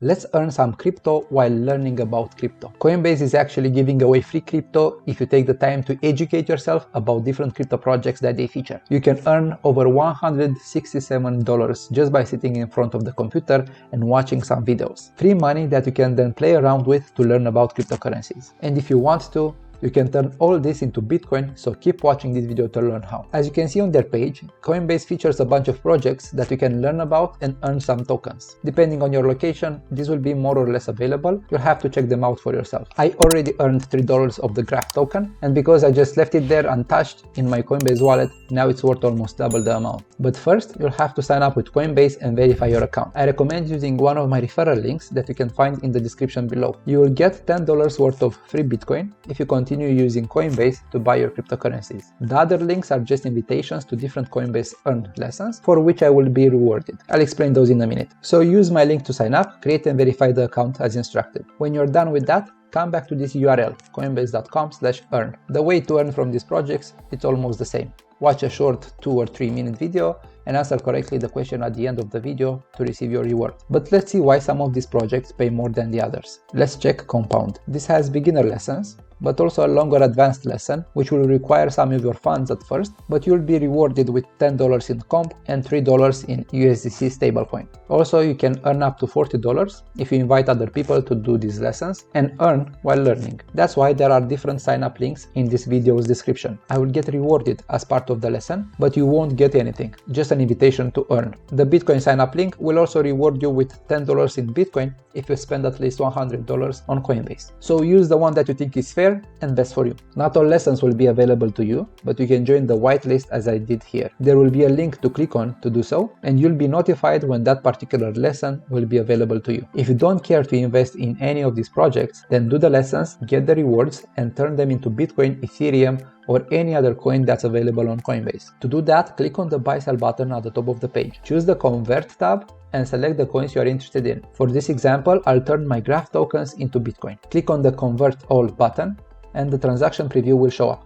Let's earn some crypto while learning about crypto. Coinbase is actually giving away free crypto if you take the time to educate yourself about different crypto projects that they feature. You can earn over $167 just by sitting in front of the computer and watching some videos. Free money that you can then play around with to learn about cryptocurrencies. And if you want to, you can turn all this into Bitcoin, so keep watching this video to learn how. As you can see on their page, Coinbase features a bunch of projects that you can learn about and earn some tokens. Depending on your location, these will be more or less available. You'll have to check them out for yourself. I already earned $3 of the Graph token, and because I just left it there untouched in my Coinbase wallet, now it's worth almost double the amount. But first, you'll have to sign up with Coinbase and verify your account. I recommend using one of my referral links that you can find in the description below. You will get $10 worth of free Bitcoin if you continue using Coinbase to buy your cryptocurrencies. The other links are just invitations to different Coinbase Earn lessons for which I will be rewarded. I'll explain those in a minute. So use my link to sign up, create and verify the account as instructed. When you're done with that, come back to this URL, coinbase.com/earn. The way to earn from these projects, it's almost the same. Watch a short 2 or 3 minute video and answer correctly the question at the end of the video to receive your reward. But let's see why some of these projects pay more than the others. Let's check Compound. This has beginner lessons, but also a longer advanced lesson, which will require some of your funds at first, but you'll be rewarded with $10 in comp and $3 in USDC stablecoin. Also, you can earn up to $40 if you invite other people to do these lessons and earn while learning. That's why there are different sign-up links in this video's description. I will get rewarded as part of the lesson, but you won't get anything, just an invitation to earn. The Bitcoin sign-up link will also reward you with $10 in Bitcoin if you spend at least $100 on Coinbase. So use the one that you think is fair and best for you. Not all lessons will be available to you, but you can join the whitelist as I did here. There will be a link to click on to do so, and you'll be notified when that particular lesson will be available to you. If you don't care to invest in any of these projects, then do the lessons, get the rewards, and turn them into Bitcoin, Ethereum, or any other coin that's available on Coinbase. To do that, click on the buy sell button at the top of the page. Choose the convert tab and select the coins you are interested in. For this example, I'll turn my Graph tokens into Bitcoin. Click on the convert all button and the transaction preview will show up.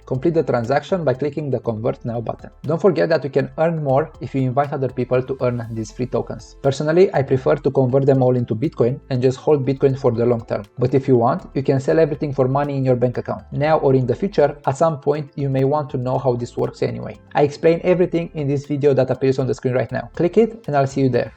Complete the transaction by clicking the Convert Now button. Don't forget that you can earn more if you invite other people to earn these free tokens. Personally, I prefer to convert them all into Bitcoin and just hold Bitcoin for the long term. But if you want, you can sell everything for money in your bank account. Now or in the future, at some point, you may want to know how this works anyway. I explain everything in this video that appears on the screen right now. Click it and I'll see you there.